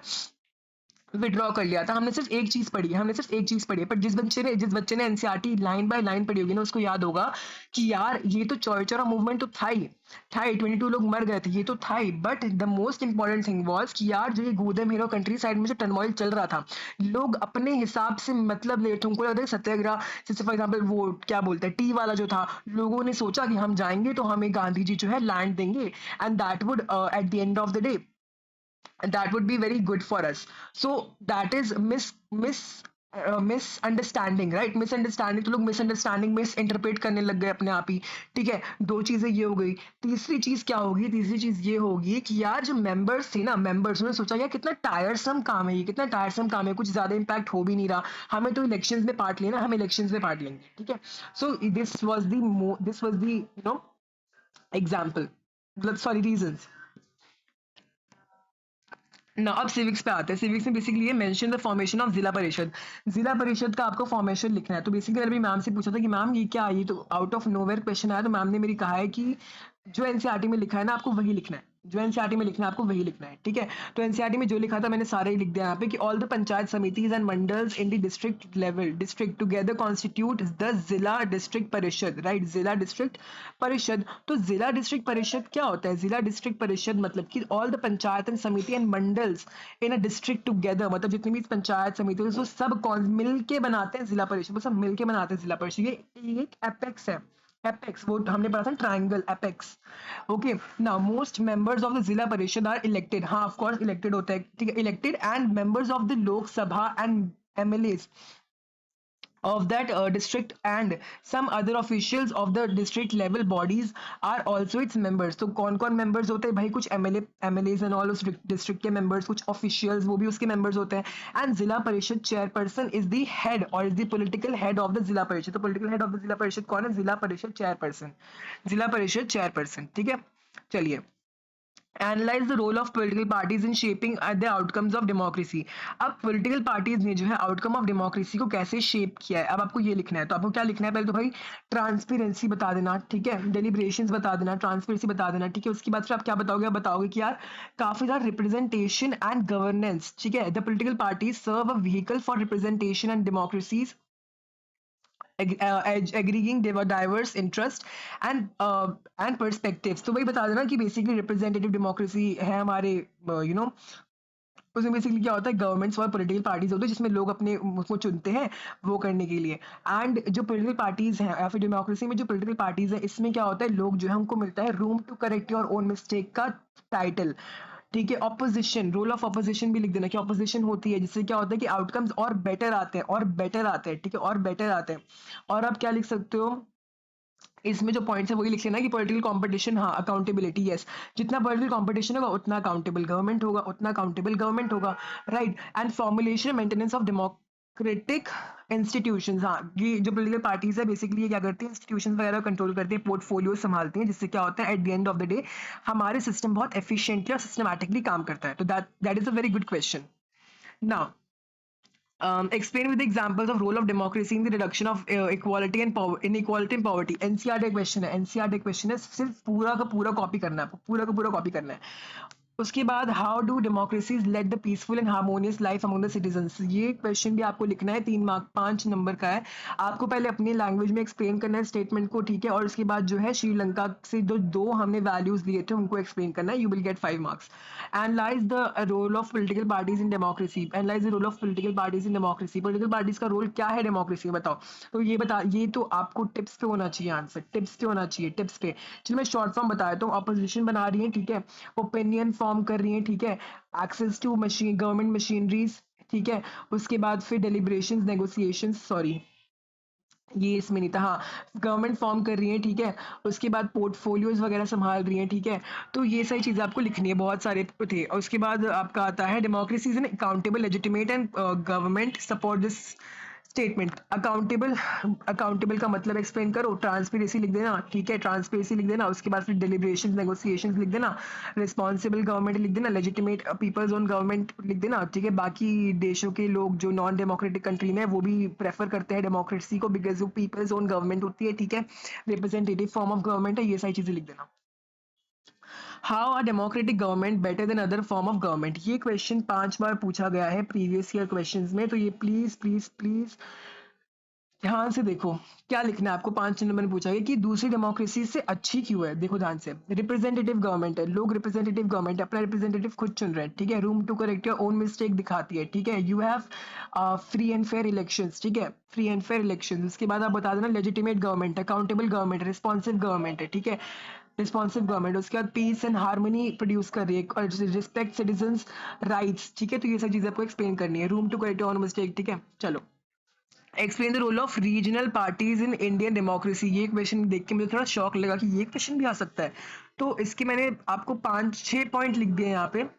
विड्रॉ कर लिया था। हमने सिर्फ एक चीज पढ़ी है, पर जिस बच्चे ने एनसीईआरटी लाइन बाय लाइन पढ़ी होगी ना, उसको याद होगा कि यार ये तो चौरी चौरा मूवमेंट तो था ही 22 लोग मर गए थे, ये तो था ही। But the most important thing was कि यार जो ये गोदम हीरो कंट्री साइड में जो टर्मोइल चल रहा था, लोग अपने हिसाब से मतलब ले, तुमको लगता है सत्याग्रह, जैसे फॉर एग्जाम्पल वो क्या बोलते हैं टी वाला जो था, लोगों ने सोचा कि हम जाएंगे तो हमें गांधी जी जो है लैंड देंगे, and that would at the end of the day that would be very good for us. So that is misunderstanding, right. Misunderstanding, तो लोग मिसअंडरस्टैंडिंग मिस इंटरप्रेट करने लग गए अपने आप ही, ठीक है। 2 चीजें ये हो गई। तीसरी चीज ये होगी कि यार जो मेंबर्स थे ना, उन्होंने सोचा यार कितना टायरसम काम है ये, कुछ ज्यादा इम्पैक्ट हो भी नहीं रहा, हमें तो इलेक्शंस में पार्ट लेना, हम इलेक्शंस में पार्ट लेंगे, ठीक है। So this was the example, मतलब सॉरी रीजंस ना। अब सिविक्स पे आते हैं। सिविक्स में बेसिकली ये मेंशन द फॉर्मेशन ऑफ जिला परिषद का आपको फॉर्मेशन लिखना है। तो बेसिकली अभी मैम से पूछा था कि मैम ये क्या, ये तो आउट ऑफ नोवेयर क्वेश्चन आया, तो मैम ने मेरी कहा है कि जो एनसीईआरटी में लिखा है ना, आपको वही लिखना है, ठीक है। तो एनसीईआरटी में जो लिखा था मैंने सारे ही लिख दिया यहाँ पे कि all the panchayat samitis and mandals in the district together constitute the zila district parishad, right. Zila district parishad, तो जिला डिस्ट्रिक्ट परिषद क्या होता है? जिला डिस्ट्रिक्ट परिषद मतलब कि ऑल द पंचायत एंड समिति and mandals in a district together, मतलब जितनी भी पंचायत समिति वो सब मिल के बनाते हैं जिला परिषद, वो सब मिल के बनाते हैं जिला परिषद। ये एक एपेक्स है, वो हमने पढ़ा था triangle apex. Okay, now most members of the Zila Parishad are elected, हाँ ऑफ कोर्स इलेक्टेड होता है, ठीक है, elected, and members of the Lok Sabha and MLAs of that district, and some other officials of the district level bodies are also its members. तो कौन कौन members होते हैं भाई? कुछ MLAs and all उस district के members, कुछ officials वो भी उसके members होते हैं, and जिला परिषद chairperson is the head or is the political head of the जिला परिषद. तो political head of the जिला परिषद कौन है? जिला परिषद chairperson. जिला परिषद chairperson, ठीक है. चलिए, analyse the role of political parties in shaping the outcomes of democracy. अब पॉलिटिकल पार्टीज ने जो है आउटकम ऑफ डेमोक्रेसी को कैसे शेप किया है, अब आपको ये लिखना है. तो आपको क्या लिखना है? पहले तो भाई ट्रांसपेरेंसी बता देना, ठीक है, डेलिब्रेशंस बता देना, ट्रांसपेरेंसी बता देना, ठीक है. उसके बाद फिर आप क्या बताओगे? आप बताओगे कि यार काफी ज्यादा रिप्रेजेंटेशन एंड गवर्नेंस, ठीक है. The political parties serve a vehicle for representation and democracies aggregating diverse interest and perspectives. तो वही बता देना कि बेसिकली रिप्रेजेंटेटिव डेमोक्रेसी है हमारे, यू नो, उसमें बेसिकली क्या होता है? गवर्नमेंट्स और पॉलिटिकल पार्टीज होते हैं जिसमें लोग अपने उसको चुनते हैं वो करने के लिए. एंड जो पॉलिटिकल पार्टीज हैं या फिर डेमोक्रेसी में जो पॉलिटिकल पार्टीज है, इसमें क्या होता है? लोग जो है उनको मिलता है room to correct your own mistake का टाइटल, ठीक है. ऑपोजिशन, रोल ऑफ ऑपोजिशन भी लिख देना कि ऑपोजिशन होती है, जिससे क्या होता है कि आउटकम्स और बेटर आते हैं, और बेटर आते हैं, ठीक है, और बेटर आते हैं. और आप क्या लिख सकते हो इसमें? जो पॉइंट्स है वही लिख लेना कि पॉलिटिकल कंपटीशन, हाँ, अकाउंटेबिलिटी, यस. जितना पॉलिटिकल कंपटीशन होगा उतना अकाउंटेबल गवर्नमेंट होगा, उतना अकाउंटेबल गवर्नमेंट होगा, right. And formulation maintenance of democratic institutions. हाँ, ये जो पॉलिटिकल पार्टीज है बेसिकली ये क्या करती है? इंस्टीट्यूशंस वगैरह कंट्रोल करती है, पोर्टफोलियो संभालती हैं, जिससे क्या होता है at the end of the day हमारे सिस्टम बहुत एफिशिएंटली और सिस्टमैटिकली काम करता है. तो that is a very good question. Now explain with the examples of role of democracy in the reduction of equality and inequality and poverty. NCERT question है, NCERT question है, सिर्फ पूरा का पूरा कॉपी करना है, पूरा का पूरा कॉपी करना है. उसके बाद how do democracies let the peaceful and harmonious life among the citizens. ये क्वेश्चन भी आपको लिखना है, 3 मार्क 5 नंबर का है. आपको पहले अपनी लैंग्वेज में एक्सप्लेन करना है स्टेटमेंट को, ठीक है, और उसके बाद जो है श्रीलंका से जो 2 हमने वैल्यूज दिए थे उनको एक्सप्लेन करना है. You will get 5 marks. Analyse the role of political parties in democracy. Analyse the role of political parties in democracy. Political parties का रोल क्या है डेमोक्रेसी में, बताओ. तो ये तो आपको टिप्स पे होना चाहिए आंसर, टिप्स पे होना चाहिए, टिप्स पे. चलो मैं शॉर्ट फॉर्म बता देता हूँ. ऑपोजिशन बना रही है, ठीक है, ओपिनियन फॉर्म कर रही है, ठीक है, access to machine government machineries, ठीक है. उसके बाद फिर डेलिब्रेशंस, नेगोशिएशंस, सॉरी ये इसमें नहीं था, हाँ, गवर्नमेंट फॉर्म कर रही है, ठीक है. उसके बाद पोर्टफोलियोज वगैरह संभाल रही हैं, ठीक है. तो ये सारी चीजें आपको लिखनी है, बहुत सारे थे. और उसके बाद आपका आता है democracy is an accountable legitimate and government support this statement. Accountable, accountable का मतलब एक्सप्लेन करो. ट्रांसपेरेंसी लिख देना, ठीक है, ट्रांसपेरेंसी लिख देना. उसके बाद फिर डेलिब्रेशन, नेगोशिएशंस लिख देना. रिस्पॉन्सिबल गवर्नमेंट लिख देना. लेजिटिमेट पीपल्स ओन गवर्नमेंट लिख देना, ठीक है. बाकी देशों के लोग जो नॉन डेमोक्रेटिक कंट्री में वो भी प्रेफर करते हैं डेमोक्रेसी को, बिकॉज वो पीपल्स ओन गवर्नमेंट होती है, ठीक है, रिप्रेजेंटेटिव फॉर्म ऑफ गवर्नमेंट है. ये सारी चीजें लिख देना. How are democratic government better than other form of government. ये क्वेश्चन 5 बार पूछा गया है प्रीवियस ईयर क्वेश्चंस में. तो ये प्लीज प्लीज प्लीज ध्यान से देखो क्या लिखना है आपको. 5 नंबर में पूछा गया कि दूसरी डेमोक्रेसी से अच्छी क्यों है. देखो ध्यान से, रिप्रेजेंटेटिव गवर्नमेंट है, लोग रिप्रेजेंटेटिव गवर्नमेंट अपना रिप्रेजेंटेटिव खुद चुन रहे हैं, ठीक है. Room to correct your own mistake दिखाती है, ठीक है. You have free and fair elections, ठीक है, फ्री एंड फेयर इलेक्शंस. उसके बाद आप बता देना legitimate government, accountable government, responsive government है, ठीक है, रिस्पॉन्सिव गवर्नमेंट. उसके बाद पीस एंड हार्मनी प्रोड्यूस कर रही है और रिस्पेक्ट सिटीजंस राइट्स, ठीक है. तो ये सब चीजें आपको एक्सप्लेन करनी है. Room to correct your own mistake, ठीक है. चलो, explain the role of regional parties in Indian democracy. ये क्वेश्चन देख के मुझे थोड़ा शौक लगा कि ये क्वेश्चन भी आ सकता है. तो इसके मैंने आपको 5-6 पॉइंट लिख दिए यहाँ पे.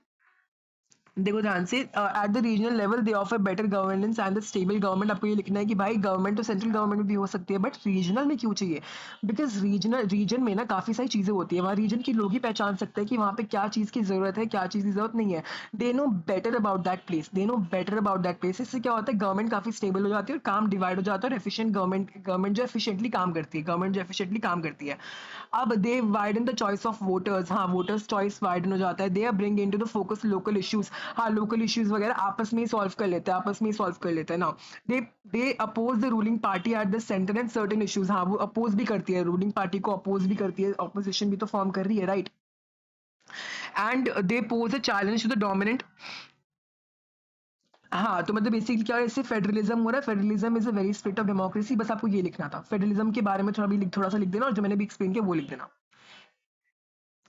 देखो ध्यान से, at the regional level they offer better governance and the stable government. आपको ये लिखना है कि भाई गवर्नमेंट तो सेंट्रल गवर्नमेंट में भी हो सकती है, बट रीजनल में क्यों चाहिए? बिकॉज रीजन में ना काफी सारी चीजें होती है, वहाँ रीजन के लोग ही पहचान सकते हैं कि वहाँ पे क्या चीज की जरूरत है, क्या चीज की जरूरत नहीं है. They know better about that place, they know better about that place. इससे क्या होता है, गवर्नमेंट काफी स्टेबल हो जाती है और काम डिवाइड हो जाता है, और एफिशिएंट गवर्नमेंट जो एफिशिएंटली काम करती है, गवर्नमेंट जो एफिशिएंटली काम करती है. अब they widen the choice of voters. हाँ, वोटर्स चॉइस वाइडन हो जाता है. They are bring into the focus local issues. हाँ, लोकल इश्यूज वगैरह आपस में ही सॉल्व कर लेते हैं, आपस में ही सॉल्व कर लेते हैं. Now they oppose the ruling party at the centre and certain issues. हाँ, वो अपोज भी करती है, रूलिंग पार्टी को अपोज भी करती है, ऑपोजिशन भी तो फॉर्म कर रही है, right. And they pose a challenge to the dominant. हाँ, तो मतलब बेसिकली क्या है, इससे फेडरलिज्म हो रहा है. Federalism is a very spirit of democracy. बस आपको ये लिखना था, फेडरलिज्म के बारे में थोड़ा सा लिख देना, और जो मैंने भी एक्सप्लेन किया वो लिख देना.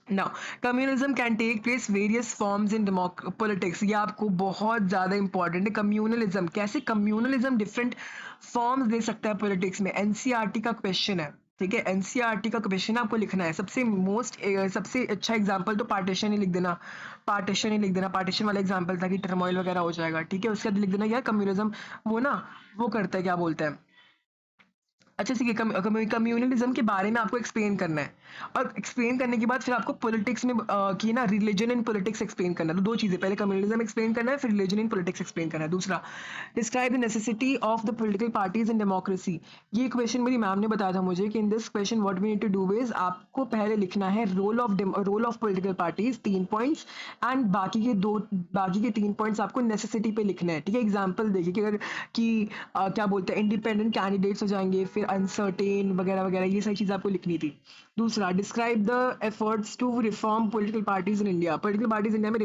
Now communism can take place various forms in politics, ये आपको बहुत ज़्यादा इंपॉर्टेंट है। कम्युनलिज्म, कैसे कम्युनलिज्म डिफरेंट फॉर्म्स दे सकता है पॉलिटिक्स में, एनसीईआरटी का क्वेश्चन है। ठीक है, एनसीईआरटी का क्वेश्चन आपको लिखना है। सबसे अच्छा एग्जांपल तो पार्टीशन ही लिख देना, पार्टीशन ही लिख देना, पार्टीशन वाला एग्जांपल था कि टर्मोइल वगैरह हो जाएगा। ठीक है, उसके बाद लिख देना यार कम्युनिज्म वो ना वो करता है, क्या बोलते हैं, अच्छा ठीक है, कम्युनलिज्म के बारे में आपको एक्सप्लेन करना है, और एक्सप्लेन करने के बाद फिर आपको पॉलिटिक्स में की ना रिलीजन इन पॉलिटिक्स एक्सप्लेन करना है। तो दो चीजें, पहले कम्युनलिज्म एक्सप्लेन करना है, फिर रिलीजन इन पॉलिटिक्स एक्सप्लेन करना है। दूसरा, describe the necessity of the political parties in democracy. ये क्वेश्चन मेरी मैम ने बताया था मुझे कि in this question what we need to do is आपको पहले लिखना है role of political parties 3 points, and बाकी के 3 पॉइंट्स आपको नेसेसिटी पे लिखना है। ठीक है, एग्जाम्पल देखिए कि अगर कि क्या बोलते हैं, इंडिपेंडेंट कैंडिडेट्स हो जाएंगे, फिर अनसर्टेन वगैरह वगैरह, ये सारी चीज़ आपको लिखनी थी। दूसरा, describe the efforts to reform political parties in India. Political parties India में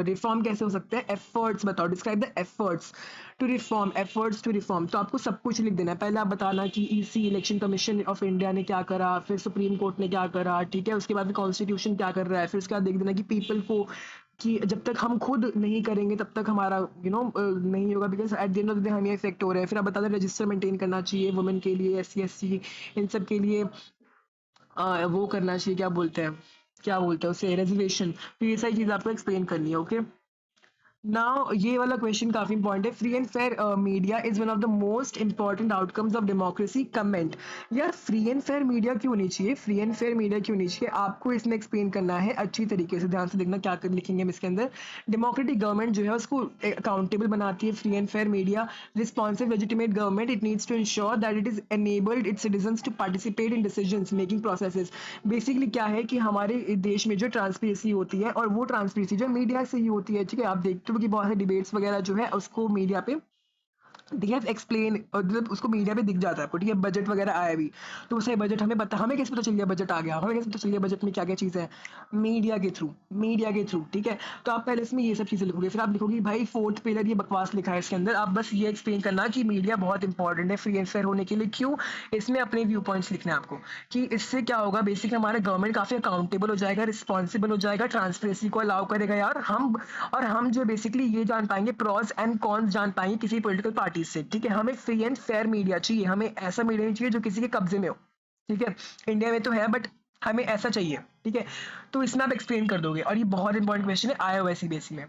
रिफॉर्म कैसे हो सकते हैं, एफर्ट्स बताओ, describe the efforts to reform, efforts to reform. तो आपको सब कुछ लिख देना है। पहले आप बताना कि EC election commission of India ने क्या करा, फिर सुप्रीम कोर्ट ने क्या करा, ठीक है, उसके बाद कॉन्स्टिट्यूशन क्या कर रहा है, फिर उसके बाद देख देना कि पीपल को, कि जब तक हम खुद नहीं करेंगे तब तक हमारा नहीं होगा, because at the end of the day हमें इफेक्ट हो रहा है। फिर आप बता दें रजिस्टर मेंटेन करना चाहिए वुमेन के लिए, SC SC इन सब के लिए, वो करना चाहिए, क्या बोलते हैं उसे, रिजर्वेशन। तो ये सारी चीज़ आपको एक्सप्लेन करनी है। ओके, नाउ ये वाला क्वेश्चन काफी इंपॉर्टेंट है। Free and fair media is one of the most important outcomes of democracy, comment. यार फ्री एंड फेयर मीडिया क्यों होनी चाहिए, फ्री एंड फेयर मीडिया क्यों होनी चाहिए, आपको इसमें एक्सप्लेन करना है अच्छी तरीके से। ध्यान से देखना क्या लिखेंगे हम इसके अंदर। डेमोक्रेटिक गवर्नमेंट जो है उसको अकाउंटेबल बनाती है free and fair media. Responsive legitimate government, it needs to ensure that it is enabled its citizens to participate in decisions making processes. Basically क्या है कि हमारे देश में जो ट्रांसपेरेंसी होती है, और वो ट्रांसपेरेंसी जो मीडिया से ही होती है। ठीक है, आप देखते हो कि बहुत से डिबेट्स वगैरह जो है उसको मीडिया पे दे हैव एक्सप्लेन, मतलब उसको मीडिया पे दिख जाता है आपको। ठीक है, बजट वगैरह आया भी, तो उसे बजट हमें कैसे पता चल गया बजट आ गया, हमें कैसे पता चल गया बजट में क्या क्या चीज़ें हैं, मीडिया के थ्रू। ठीक है, तो आप पहले इसमें ये सब चीज़ें लिखोगे, फिर आप लिखोगे भाई फोर्थ पिलर ये बकवास लिखा है इसके अंदर। आप बस ये एक्सप्लेन करना कि मीडिया बहुत इंपॉर्टेंट है फ्री एंड फेयर होने के लिए। क्यों, इसमें अपने व्यू पॉइंट्स लिखने हैं आपको, कि इससे क्या होगा, बेसिकली हमारा गवर्नमेंट काफ़ी अकाउंटेबल हो जाएगा, रिस्पॉन्सिबल हो जाएगा, ट्रांसपेरेंसी को अलाउ करेगा यार। हम जो बेसिकली ये जान पाएंगे, प्रॉस एंड कॉन्स जान पाएंगे किसी पॉलिटिकल पार्टी से। ठीक है, हमें फ्री एंड फेयर मीडिया चाहिए, हमें ऐसा मीडिया नहीं चाहिए जो किसी के कब्जे में हो। ठीक है, इंडिया में तो है बट हमें ऐसा चाहिए। ठीक है, तो इसमें आप एक्सप्लेन कर दोगे, और ये बहुत इंपॉर्टेंट क्वेश्चन है, आया हुआ CBSE में।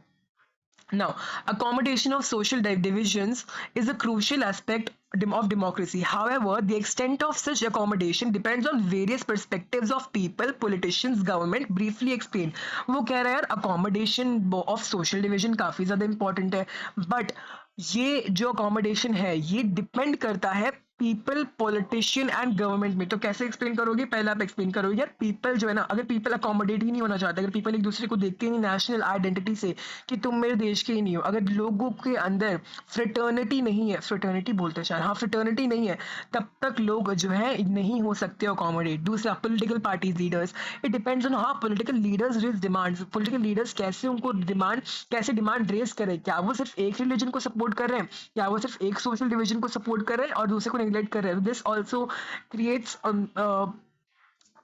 Now, accommodation of social divisions is a crucial aspect of democracy. However, the extent of such accommodation depends on various perspectives of people, politicians, government. Briefly explain. वो कह रहा है यार accommodation of social division काफी ज्यादा important है, but ये जो accommodation है ये डिपेंड करता है पीपल, पॉलिटिशियन एंड गवर्नमेंट में। तो कैसे एक्सप्लेन करोगे, पहले आप एक्सप्लेन करोगे यार पीपल जो है ना, अगर पीपल अकोमोडेट ही नहीं होना चाहते, अगर पीपल एक दूसरे को देखते ही नहीं नेशनल आइडेंटिटी से कि तुम मेरे देश के ही नहीं हो, अगर लोगों के अंदर फ्रेटर्निटी नहीं है, फ्रेटर्निटी बोलते हैं शायद, हाँ फ्रेटर्निटी नहीं है, तब तक लोग जो है नहीं हो सकते अकोमोडेट। दूसरा, political parties leaders, it depends on how political leaders raise demands. Political leaders कैसे डिमांड रेज करें, क्या वो सिर्फ एक रिलीजन को सपोर्ट कर रहे हैं, क्या वो सिर्फ एक सोशल डिवीजन को सपोर्ट कर रहे हैं और दूसरे को नेग्लेक्ट कर रहे हैं। This also creates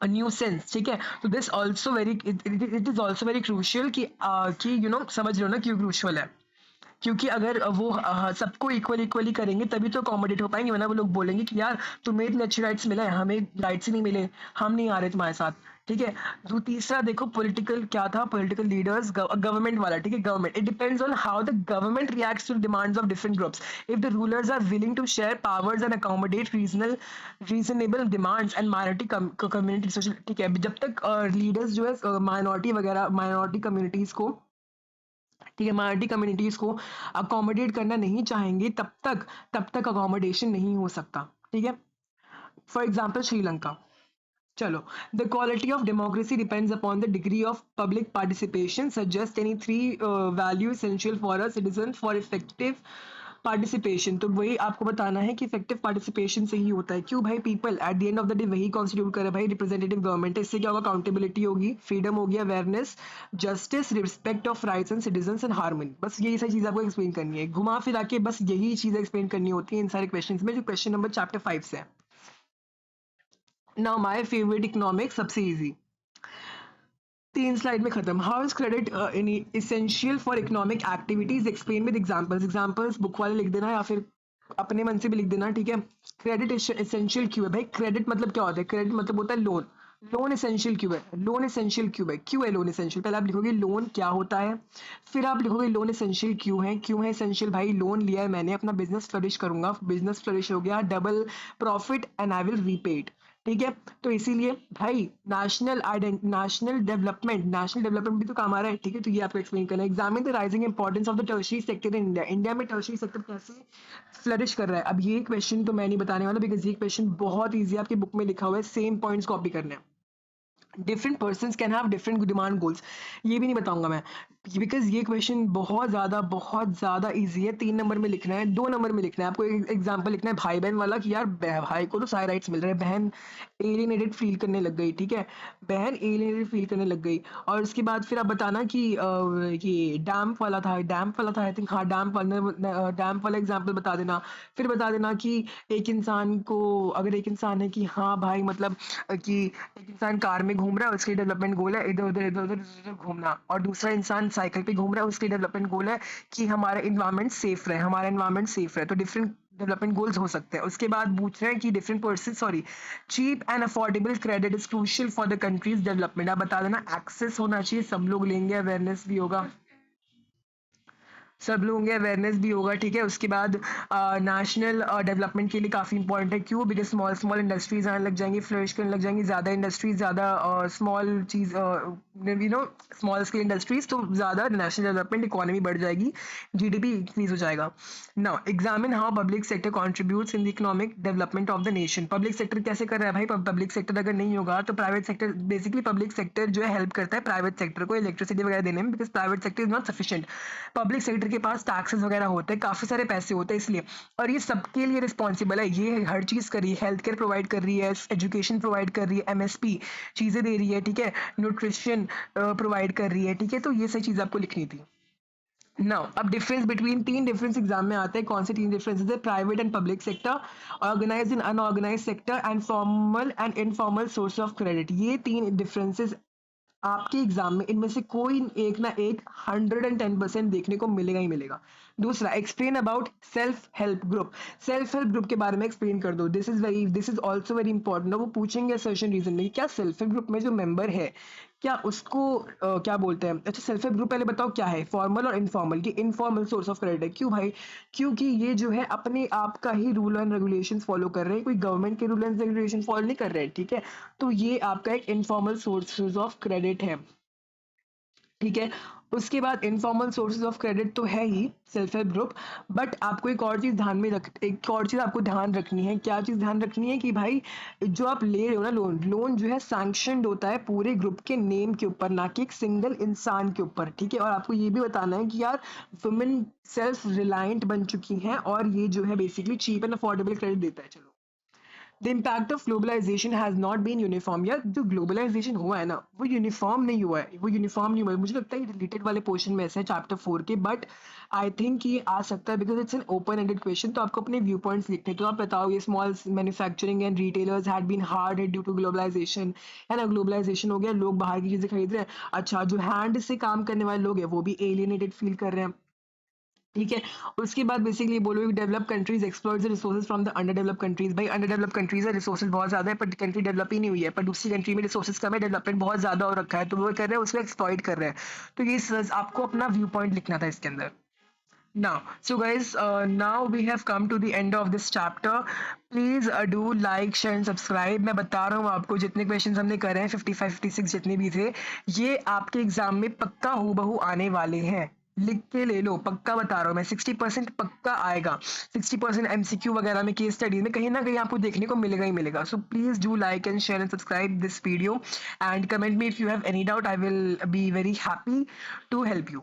a new sense। ठीक है, तो this also it is also very crucial कि समझ रहे हो ना क्यों क्रूशियल है, क्योंकि अगर वो सबको इक्वली करेंगे तभी तो अकोमोडेट हो पाएंगे, वरना वो लोग बोलेंगे कि यार तुम्हें इतने अच्छे राइट्स मिले, हमें राइट्स ही नहीं मिले, हम नहीं आ रहे तुम्हारे साथ। ठीक है, तो तीसरा देखो पॉलिटिकल क्या था, पॉलिटिकल लीडर्स, गवर्नमेंट वाला। ठीक है, government, it depends on how the government reacts to demands of different groups. If the rulers are willing to share powers and accommodate reasonable demands and minority community social. ठीक है, जब तक leaders जो है minority communities को, ठीक है, minority communities को अकोमोडेट करना नहीं चाहेंगे, तब तक अकोमोडेशन नहीं हो सकता। ठीक है, फॉर एग्जाम्पल श्रीलंका। चलो, the quality of democracy depends upon the degree of public participation, suggest any 3 value essential for a citizen for effective participation. तो वही आपको बताना है कि इफेक्टिव पार्टिसिपेशन से ही होता है। क्यों भाई, people at the end of the day वही कॉन्स्टिट्यूट करे भाई रिप्रेजेंटेटिव गवर्नमेंट है। इससे क्या होगा, अकाउंटेबिलिटी होगी, फ्रीडम होगी, awareness, justice, respect of rights and citizens and harmony. बस यही सारी चीज आपको एक्सप्लेन करनी है, घुमा फिरा के बस यही चीज एक्सप्लेन करनी होती है इन सारे क्वेश्चन में, जो क्वेश्चन नंबर चैप्टर 5 से है। नाउ माय फेवरेट इकोनॉमिक्स, सबसे इजी। 3 स्लाइड में खत्म। How is credit essential for economic activities, explain with examples. Examples book वाले लिख देना या फिर अपने मन से भी लिख देना, ठीक है। क्रेडिट इसेंशियल क्यों है भाई? क्रेडिट मतलब क्या होता है? क्रेडिट मतलब होता है लोन। लोन एसेंशियल क्यों है? लोन एसेंशियल क्यों है? क्यों है लोन एसेंशियल? पहले आप लिखोगे लोन क्या होता है, फिर आप लिखोगे लोन एसेंशियल क्यों है। क्यों है एसेंशियल? भाई लोन लिया है मैंने, अपना बिजनेस फ्लरिश करूंगा, बिजनेस फ्लरिश हो गया, double profit and I will repay it, ठीक है। तो इसीलिए भाई नेशनल डेवलपमेंट भी तो काम आ रहा है, ठीक है। तो ये आपको एक्सप्लेन करना है। Examine the rising importance of the tertiary sector in India. India में टर्शियरी सेक्टर कैसे फ्लरिश कर रहा है? अब ये क्वेश्चन तो मैं नहीं बताने वाला, बिकॉज ये क्वेश्चन बहुत ईजी है, आपकी बुक में लिखा हुआ है, सेम पॉइंट्स कॉपी करने हैं। Different person can have different demand goals, ये भी नहीं बताऊंगा मैं, बिकॉज ये क्वेश्चन बहुत ज़्यादा ईजी है। 3 नंबर में लिखना है, 2 नंबर में लिखना है। आपको एग्जाम्पल लिखना है भाई बहन वाला कि यार भाई को तो सारे राइट्स मिल रहे हैं, बहन एलियनेटेड फील करने लग गई, ठीक है। बहन एलियनेटेड फील करने लग गई। और उसके बाद फिर आप बताना कि ये डैम्प वाला था आई थिंक, हाँ डैम्प वाला एग्जाम्पल बता देना। फिर बता देना कि एक इंसान को, अगर एक इंसान है कि हाँ भाई मतलब कि एक इंसान कार में घूम रहा है, उसके डेवलपमेंट गोल है इधर उधर घूमना, और दूसरा इंसान साइकिल पे घूम रहा है, उसके डेवलपमेंट गोल है कि हमारा एनवायरनमेंट सेफ रहे। तो डिफरेंट डेवलपमेंट गोल्स हो सकते हैं। उसके बाद पूछ रहे हैं कि different person sorry cheap and affordable credit is crucial for the country's development. आप बता देना एक्सेस होना चाहिए, सब लोग लेंगे, अवेयरनेस भी होगा, सब लोगों के अवेयरनेस भी होगा, ठीक है। उसके बाद नेशनल डेवलपमेंट के लिए काफ़ी इंपॉर्टेंट है। क्यों? बिकॉज स्मॉल स्मॉल इंडस्ट्रीज आने लग जाएंगी, फ्लरिश करने लग जाएंगी, ज़्यादा इंडस्ट्रीज, ज़्यादा स्मॉल चीज़ स्मॉल स्केल इंडस्ट्रीज, तो ज़्यादा नेशनल डेवलपमेंट, इकोनॉमी बढ़ जाएगी, जीडीपी इंक्रीज हो जाएगा। Now examine how public sector contributes in the economic development of the nation. Public sector कैसे कर रहा है भाई? पब्लिक सेक्टर अगर नहीं होगा तो private sector, basically public sector जो है हेल्प करता है प्राइवेट सेक्टर को इलेक्ट्रिसिटी वगैरह देने में, because private sector is not sufficient. Public sector के पास टैक्सेस वगैरह होते हैं, काफ़ी सारे पैसे होते हैं, इसलिए, और ये सबके लिए रिस्पॉन्सिबल है, ये हर चीज़ कर रही है, हेल्थ केयर प्रोवाइड कर रही है, एजुकेशन प्रोवाइड कर रही है, एमएसपी चीज़ें दे रही है, ठीक है, न्यूट्रिशन प्रोवाइड कर रही है, ठीक है। तो ये सही चीज़ आपको लिखनी थी। नाउ अब डिफरेंस बिटवीन, 3 डिफरेंस एग्जाम में आते हैं, कौन से 3 डिफरेंसेस है? Private and public sector, organised and unorganised sector, and formal and informal source of credit. ये 3 डिफरेंसेस आपके एग्जाम में, इनमें से कोई एक ना एक 110% देखने को मिलेगा ही मिलेगा। दूसरा, explain about self help group. Self help group के बारे में एक्सप्लेन कर दो, this is also very important. वो पूछेंगे असर्शन रीजन में, क्या सेल्फ हेल्प ग्रुप में जो मेंबर है, क्या उसको क्या बोलते हैं? अच्छा, सेल्फ हेल्प ग्रुप पहले बताओ क्या है, फॉर्मल और इनफॉर्मल। की इनफॉर्मल सोर्स ऑफ क्रेडिट है। क्यों भाई? क्योंकि ये जो है अपने आप का ही रूल एंड रेगुलेशंस फॉलो कर रहे हैं, कोई गवर्नमेंट के रूल एंड रेगुलेशन फॉलो नहीं कर रहे हैं, ठीक है। तो ये आपका एक इनफॉर्मल सोर्सेज ऑफ क्रेडिट है, ठीक है। उसके बाद इनफॉर्मल सोर्सेज ऑफ क्रेडिट तो है ही सेल्फ हेल्प ग्रुप, बट आपको एक और चीज़ आपको ध्यान रखनी है। क्या चीज़ ध्यान रखनी है? कि भाई जो आप ले रहे हो ना लोन जो है सैंक्शनड होता है पूरे ग्रुप के नेम के ऊपर, ना कि एक सिंगल इंसान के ऊपर, ठीक है। और आपको ये भी बताना है कि यार वुमेन सेल्फ रिलायंट बन चुकी हैं, और ये जो है basically cheap and affordable credit देता है। चलो, the impact of globalisation has not been uniform. यार जो ग्लोबलाइजेशन हुआ है ना, वो यूनिफॉर्म नहीं हुआ है। मुझे लगता है ये रिलेटेड वाले पोर्शन में से चैप्टर 4 के, बट आई थिंक ये आ सकता है because it's an open ended question. तो आपको अपने व्यू पॉइंट्स लिखने, तो आप बताओ ये small manufacturing and retailers had been hard hit due to globalisation, है ना। ग्लोबलाइजेशन हो गया, लोग बाहर की चीजें खरीद रहे हैं। अच्छा, जो हैंड से काम करने वाले लोग हैं वो भी एलियनेटेड फील कर रहे हैं, ठीक है। उसके बाद बेसिकली बोलो develop countries exploit the resources from the under develop countries. भाई अंडर डेवलप कंट्रीज है, रिसोर्सेज बहुत ज्यादा है, पर कंट्री डेवलप ही नहीं हुई है, पर दूसरी कंट्री में रिसोर्सेज कम है, डेवलपमेंट बहुत ज्यादा हो रखा है, तो वो कर रहे हैं उसको एक्सप्लॉइट कर रहे हैं। तो ये आपको अपना व्यू पॉइंट लिखना था इसके अंदर। Now, so guys, now we have come to the end of this chapter. Please do like, share and subscribe. मैं बता रहा हूँ आपको, जितने क्वेश्चंस हमने करे हैं 55, 56 जितने भी थे, ये आपके एग्जाम में पक्का हूबहू आने वाले हैं। लिख के ले लो, पक्का बता रहा हूँ मैं, 60% पक्का आएगा। 60% एमसीक्यू वगैरह में, केस स्टडीज में कहीं ना कहीं आपको देखने को मिलेगा ही मिलेगा। So please do like and share and subscribe this video, and comment me if you have any doubt. I will be very happy to help you.